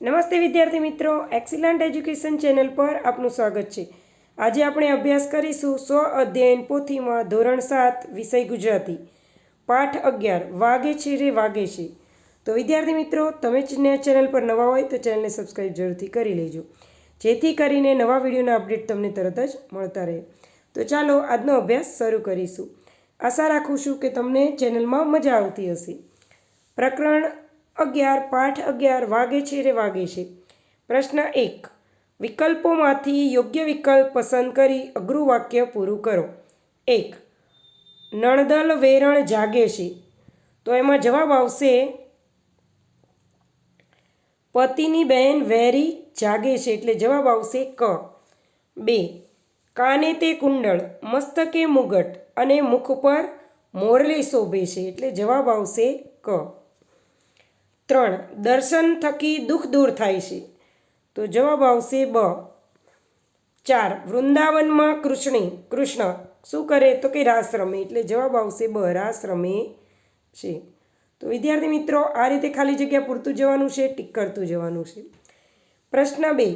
નમસ્તે વિદ્યાર્થી મિત્રો, એક્સિલન્ટ એજ્યુકેશન ચેનલ પર આપનું સ્વાગત છે। આજે આપણે અભ્યાસ કરીશું સ્વ અધ્યયન પોથીમાં ધોરણ 7 વિષય ગુજરાતી પાઠ 11 વાગે છે રે વાગે છે। તો વિદ્યાર્થી મિત્રો, તમે ચેનલ પર નવા હોય તો ચેનલને સબસ્ક્રાઈબ જરૂરથી કરી લેજો, જેથી કરીને નવા વિડીયોના અપડેટ તમને તરત જ મળતા રહે। તો ચાલો આજનો અભ્યાસ શરૂ કરીશું। આશા રાખું છું કે તમને ચેનલમાં મજા આવતી હશે। પ્રકરણ 11 પાઠ 11 વાગે છે રે વાગે છે। પ્રશ્ન 1, વિકલ્પોમાંથી યોગ્ય વિકલ્પ પસંદ કરી અઘરું વાક્ય પૂરું કરો। 1, નણદલ વેરણ જાગે છે, તો એમાં જવાબ આવશે પતિની બહેન વેરી જાગે છે, એટલે જવાબ આવશે ક। 2, કાને તે કુંડળ, મસ્તકે મુગટ અને મુખ પર મોરલી શોભે છે, એટલે જવાબ આવશે ક। 3, દર્શન થકી દુઃખ દૂર થાય છે, તો જવાબ આવશે બ। 4, વૃંદાવનમાં કૃષ્ણ શું કરે તો કે રાસ રમે, એટલે જવાબ આવશે બ, રાસ રમે છે। તો વિદ્યાર્થી મિત્રો, આ રીતે ખાલી જગ્યા પૂરતું જવાનું છે, ટીક કરતું જવાનું છે। પ્રશ્ન 2,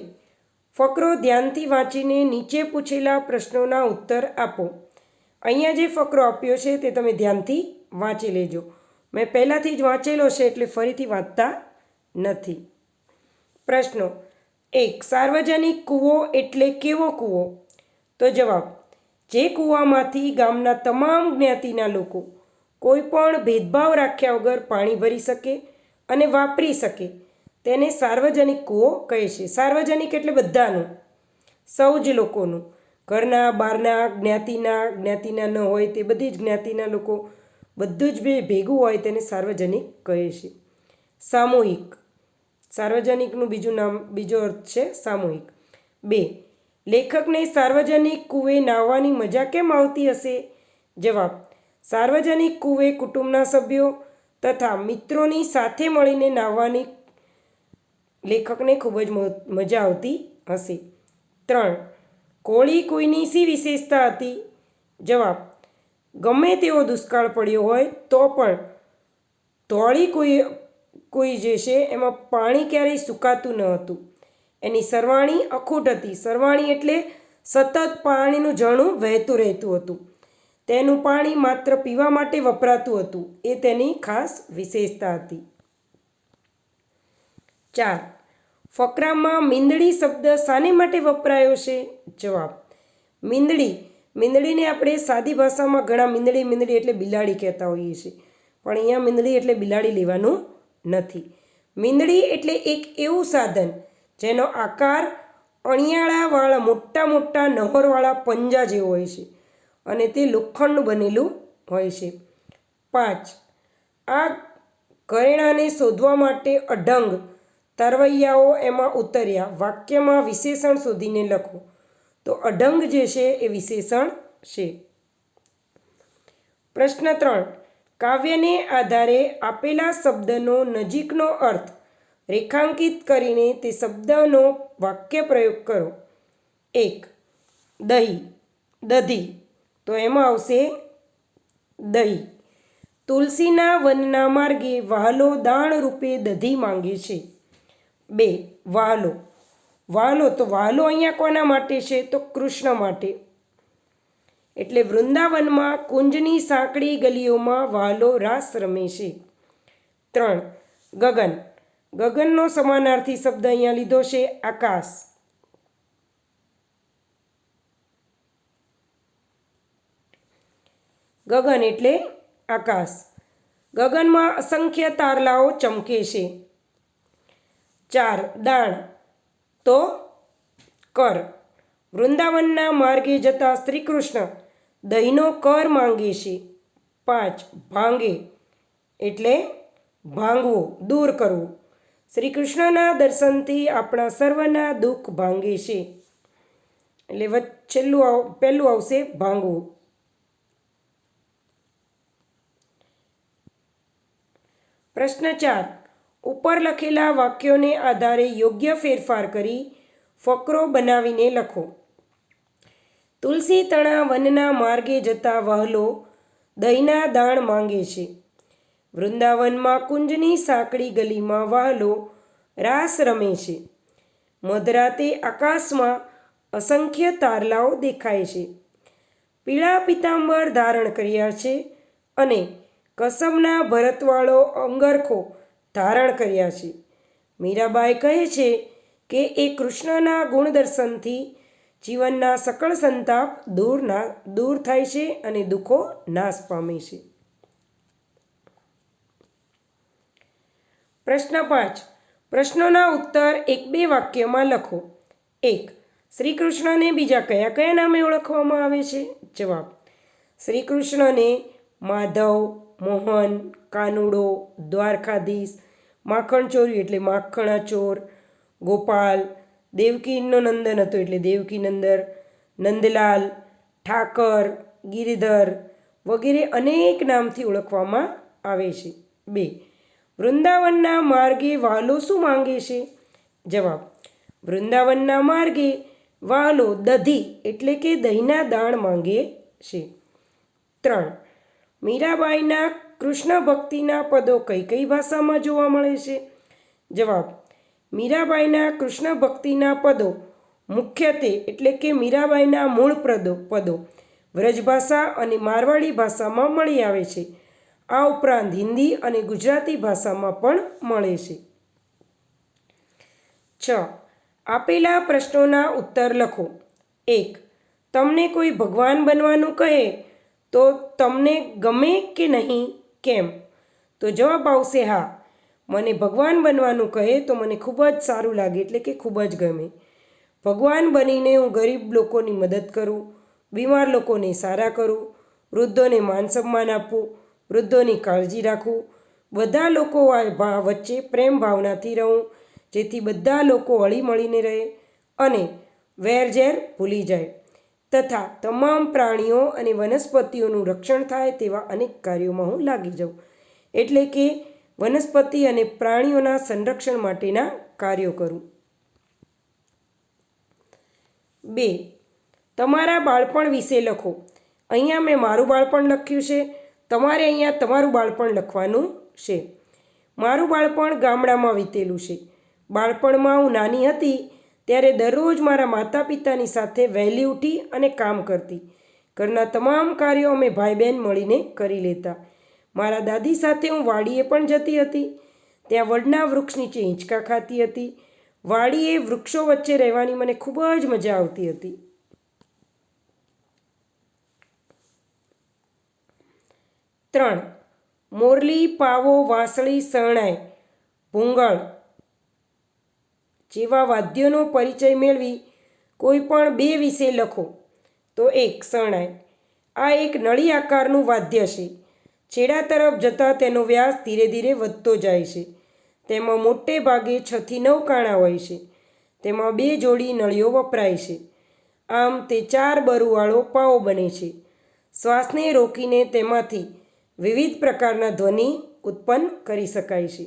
ફકરો ધ્યાનથી વાંચીને નીચે પૂછેલા પ્રશ્નોના ઉત્તર આપો। અહીંયા જે ફકરો આપ્યો છે તે તમે ધ્યાનથી વાંચી લેજો। મેં પહેલાંથી જ વાંચેલો છે એટલે ફરીથી વાંચતા નથી। પ્રશ્નો 1, સાર્વજનિક કૂવો એટલે કેવો કૂવો? તો જવાબ, જે કૂવામાંથી ગામના તમામ જ્ઞાતિના લોકો કોઈ પણ ભેદભાવ રાખ્યા વગર પાણી ભરી શકે અને વાપરી શકે તેને સાર્વજનિક કૂવો કહે છે। સાર્વજનિક એટલે બધાનું, સૌ જ લોકોનું, ઘરના બહારના જ્ઞાતિના ન હોય તે બધી જ જ્ઞાતિના લોકો, બધું જ ભેગું હોય તેને સાર્વજનિક કહે છે। સામૂહિક, સાર્વજનિકનું બીજો અર્થ છે સામૂહિક। 2, લેખકને સાર્વજનિક કૂવે નાહવાની મજા કેમ આવતી હશે? જવાબ, સાર્વજનિક કૂવે કુટુંબના સભ્યો તથા મિત્રોની સાથે મળીને નાહવાની લેખકને ખૂબ જ મજા આવતી હશે। 3, કોળી કોઈની શી વિશેષતા હતી? જવાબ, ગમે તેવો દુષ્કાળ પડ્યો હોય તો પણ ધોળી કોઈ જે છે એમાં પાણી ક્યારેય સુકાતું ન હતું, એની સરવાણી અખૂટ હતી। સરવાણી એટલે સતત પાણીનું ઝરણું વહેતું રહેતું હતું, તેનું પાણી માત્ર પીવા માટે વપરાતું હતું, એ તેની ખાસ વિશેષતા હતી। 4, ફકરામાં મીંદડી શબ્દ શાને માટે વપરાયો છે? જવાબ, મીંદડીને આપણે સાદી ભાષામાં ઘણા મીંદડી એટલે બિલાડી કહેતા હોઈએ છીએ, પણ અહીંયા મીંદડી એટલે બિલાડી લેવાનું નથી। મીંદડી એટલે એક એવું સાધન જેનો આકાર અણિયાળાવાળા મોટા નહોરવાળા પંજા જેવો હોય છે અને તે લોખંડનું બનેલું હોય છે। 5, આ ઘરેણાને શોધવા માટે અઢંગ તરવૈયાઓ એમાં ઉતર્યા, વાક્યમાં વિશેષણ શોધીને લખો। તો અઢંગ જે છે એ વિશેષણ છે। પ્રશ્ન 3, કાવ્યને આધારે આપેલા શબ્દનો નજીકનો અર્થ રેખાંકિત કરીને તે શબ્દનો વાક્ય પ્રયોગ કરો। 1, દહીં, દધી, તો એમાં આવશે દહીં। તુલસીના વનના માર્ગે વહાલો દાણ રૂપે દધી માંગે છે। 2, વહાલો, તો વહાલો અહીંયા કોના માટે છે? તો કૃષ્ણ માટે, એટલે વૃંદાવનમાં કુંજની સાંકડી ગલીઓમાં વહાલો રાસ રમે છે। 3, ગગનનો સમાનાર્થી શબ્દ અહીંયા લીધો છે આકાશ। ગગન એટલે આકાશ, ગગનમાં અસંખ્ય તારલાઓ ચમકે છે। 4, દાણ, તો કર, વૃંદાવનના માર્ગે જતા શ્રી કૃષ્ણ દહીંનો કર માંગે છે। 5, ભાંગે એટલે ભાંગવું, દૂર કરવું, શ્રી કૃષ્ણના દર્શનથી આપણા સર્વના દુઃખ ભાંગે છે, એટલે પહેલું આવશે ભાંગવું। પ્રશ્ન 4, ઉપર લખેલા વાક્યોને આધારે યોગ્ય ફેરફાર કરી ફકરો બનાવીને લખો। તુલસી તણા વનના માર્ગે જતા વહાલો દહીંના દાણ માંગે છે। વૃંદાવનમાં કુંજની સાંકડી ગલીમાં વહાલો રાસ રમે છે. મધરાતે આકાશમાં અસંખ્ય તારલાઓ દેખાય છે. પીળા પિતાંબર ધારણ કર્યા છે અને કસમના ભરતવાળો અંગરખો ધારણ કર્યા છે. મીરાબાઈ કહે છે કે એ કૃષ્ણના ગુણદર્શનથી જીવનના સકળ સંતાપ દૂર થાય છે અને દુઃખો નાશ પામે છે. પ્રશ્ન 5. પ્રશ્નોના ઉત્તર 1-2 વાક્યમાં લખો. 1. શ્રી કૃષ્ણને બીજા કયા કયા નામે ઓળખવામાં આવે છે? જવાબ. શ્રી કૃષ્ણને માધવ, મોહન, કાનુડો, દ્વારકાધીશ, માખણચોર એટલે માખણાચોર, ગોપાલ, દેવકીનો નંદન હતો એટલે દેવકી નંદર, નંદલાલ, ઠાકર, ગિરિધર વગેરે અનેક નામથી ઓળખવામાં આવે છે. 2. વૃંદાવનના માર્ગે વાલો શું માંગે છે? જવાબ. વૃંદાવનના માર્ગે વાલો દધી એટલે કે દહીંના દાણ માંગે છે. 3. મીરાબાઈના કૃષ્ણ ભક્તિના પદો કઈ કઈ ભાષામાં જોવા મળે છે? જવાબ. મીરાબાઈના કૃષ્ણ ભક્તિના પદો મુખ્યત્વે એટલે કે મીરાબાઈના મૂળ પદો વ્રજભાષા અને મારવાડી ભાષામાં મળી આવે છે. આ ઉપરાંત હિન્દી અને ગુજરાતી ભાષામાં પણ મળે છે. 6. આપેલા પ્રશ્નોના ઉત્તર લખો. 1. તમને કોઈ ભગવાન બનવાનું કહે તો તમને ગમે કે નહીં? કેમ? તો જવાબ આવશે હા. મને ભગવાન બનવાનું કહે તો મને ખૂબ જ સારું લાગે એટલે કે ખૂબ જ ગમે. ભગવાન બનીને હું ગરીબ લોકોની મદદ કરું, બીમાર લોકોને સારા કરું, વૃદ્ધોને માન સન્માન આપવું, વૃદ્ધોની કાળજી રાખવું, બધા લોકો વચ્ચે પ્રેમ ભાવનાથી રહું જેથી બધા લોકો હળીમળીને રહે અને વેરઝેર ભૂલી જાય તથા તમામ પ્રાણીઓ અને વનસ્પતિઓનું રક્ષણ થાય તેવા અનેક કાર્યોમાં હું લાગી જાઉં. એટલે કે વનસ્પતિ અને પ્રાણીઓના સંરક્ષણ માટેના કાર્યો કરું. 2. તમારા બાળપણ વિશે લખો. અહીંયા મેં મારું બાળપણ લખ્યું છે. તમારે અહીંયા તમારું બાળપણ લખવાનું છે. મારું બાળપણ ગામડામાં વીતેલું છે. બાળપણમાં હું નાની હતી ત્યારે દરરોજ મારા માતા પિતાની સાથે વહેલી ઉઠી અને કામ કરતી. ઘરના તમામ કાર્યો અમે ભાઈ બહેન મળીને કરી લેતા. મારા દાદી સાથે હું વાડીએ પણ જતી હતી. ત્યાં વડના વૃક્ષ નીચે હિંચકા ખાતી હતી. વાડીએ વૃક્ષો વચ્ચે રહેવાની મને ખૂબ જ મજા આવતી હતી. 3. મોરલી, પાવો, વાંસળી, શરણાઈ, ભૂંગળ જેવા વાદ્યોનો પરિચય મેળવી કોઈ પણ 2 વિશે લખો. તો 1. શરણાઈ. આ એક નળી આકારનું વાદ્ય છે. છેડા તરફ જતાં તેનો વ્યાસ ધીરે ધીરે વધતો જાય છે. તેમાં મોટે ભાગે 6 થી 9 કાણા હોય છે. તેમાં 2 જોડી નળીઓ વપરાય છે. આમ તે 4 બરુવાળો પાવો બને છે. શ્વાસને રોકીને તેમાંથી વિવિધ પ્રકારના ધ્વનિ ઉત્પન્ન કરી શકાય છે.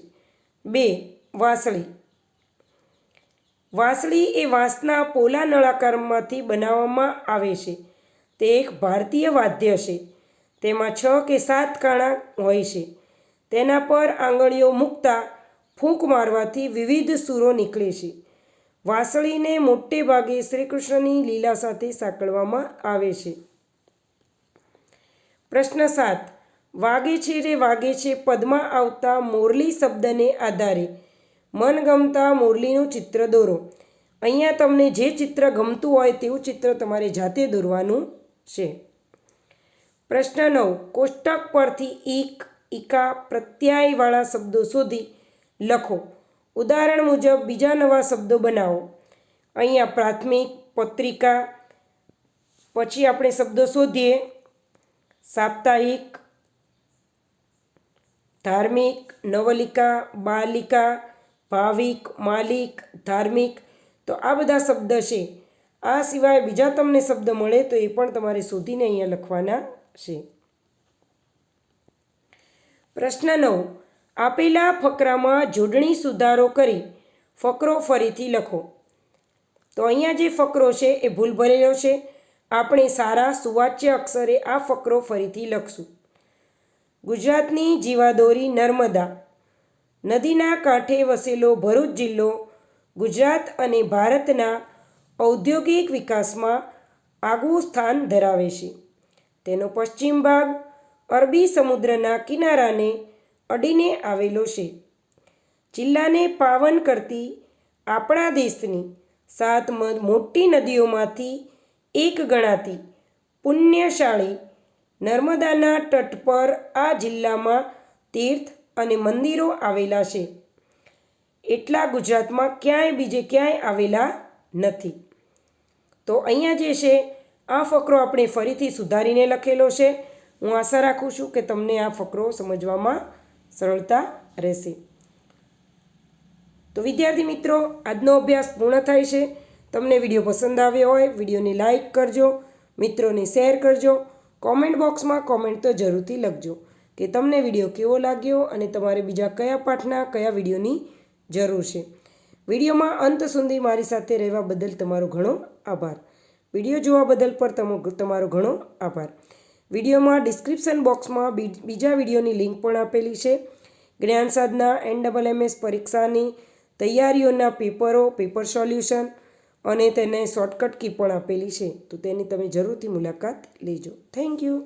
2. વાંસળી. વાંસળી એ વાંસના પોલા નળાકારમાંથી બનાવવામાં આવે છે. તે એક ભારતીય વાદ્ય છે. તેમાં 6 કે 7 કાણા હોય છે. તેના પર આંગળીઓ મૂકતા ફૂંક મારવાથી વિવિધ સૂરો નીકળે છે. વાંસળીને મોટે ભાગે શ્રી કૃષ્ણની લીલા સાથે સાંકળવામાં આવે છે. પ્રશ્ન 7. વાગે છે રે વાગે છે પદમાં આવતા મોરલી શબ્દને આધારે મનગમતા મોરલીનું ચિત્ર દોરો. અહીંયા તમને જે ચિત્ર ગમતું હોય તેવું ચિત્ર તમારે જાતે દોરવાનું છે. પ્રશ્ન 9. કોષ્ટક પરથી ઈક, ઈકા પ્રત્યયવાળા શબ્દો શોધી લખો. ઉદાહરણ મુજબ બીજા નવા શબ્દો બનાવો. અહીંયા પ્રાથમિક, પત્રિકા, પછી આપણે શબ્દો શોધીએ. સાપ્તાહિક, ધાર્મિક, નવલિકા, બાલિકા, ભાવિક, માલિક, ધાર્મિક. તો આ બધા શબ્દ છે. આ સિવાય બીજા તમને શબ્દ મળે તો એ પણ તમારે શોધીને અહીંયા લખવાના છે. પ્રશ્ન 9. આપેલા ફકરામાં જોડણી સુધારો કરી ફકરો ફરીથી લખો. તો અહીંયા જે ફકરો છે એ ભૂલ ભરેલો છે. આપણે સારા સુવાચ્ય અક્ષરે આ ફકરો ફરીથી લખશું. ગુજરાતની જીવાદોરી નર્મદા. નદીના કાંઠે વસેલો ભરૂચ જિલ્લો ગુજરાત અને ભારતના ઔદ્યોગિક વિકાસમાં આગવું સ્થાન ધરાવે છે. તેનો પશ્ચિમ ભાગ અરબી સમુદ્રના કિનારાને અડીને આવેલો છે. જિલ્લાને પાવન કરતી આપણા દેશની 7 મોટી નદીઓમાંથી એક ગણાતી પુણ્યશાળી નર્મદાના તટ પર આ જિલ્લામાં તીર્થ અને મંદિરો આવેલા છે. એટલા ગુજરાતમાં બીજે ક્યાંય આવેલા નથી. તો અહીંયા જે છે આ ફકરો આપણે ફરીથી સુધારીને લખેલો છે. હું આશા રાખું છું કે તમને આ ફકરો સમજવામાં સરળતા રહેશે. તો વિદ્યાર્થી મિત્રો, આજનો અભ્યાસ પૂર્ણ થાય છે. તમને વિડીયો પસંદ આવ્યો હોય વિડીયોને લાઈક કરજો, મિત્રોને શેર કરજો. કોમેન્ટ બોક્સમાં કોમેન્ટ તો જરૂરથી લખજો કે તમને વિડીયો કેવો લાગ્યો અને તમારે બીજા કયા પાઠના કયા વિડીયોની જરૂર છે. વિડીયોમાં અંત સુધી મારી સાથે રહેવા બદલ તમારો ઘણો આભાર. વિડીયો જોવા બદલ પણ તમારો ઘણો આભાર. વિડીયોમાં ડિસ્ક્રિપ્શન બોક્સમાં બીજા વિડીયોની લિંક પણ આપેલી છે. જ્ઞાન સાધના NMMS પરીક્ષાની તૈયારીઓના પેપર સોલ્યુશન અને તેને શોર્ટકટ કી પણ આપેલી છે. તો તેની તમે જરૂરથી મુલાકાત લેજો. Thank you.